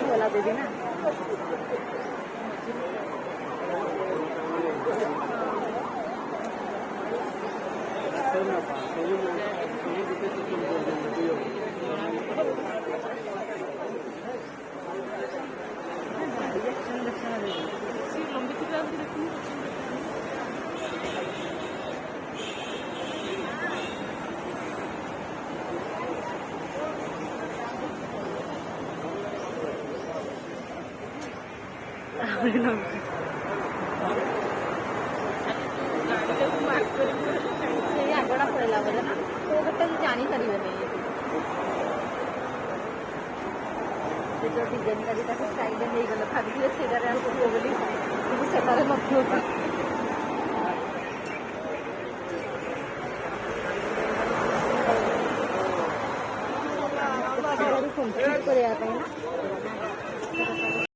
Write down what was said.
वाला दे देना। से आगड़ा पड़ेगा बोले ना तो गोटे जानी पारे जो डिजाइन कर स्टाइल हो गला भाभी से बोली सेटारे नथियों करने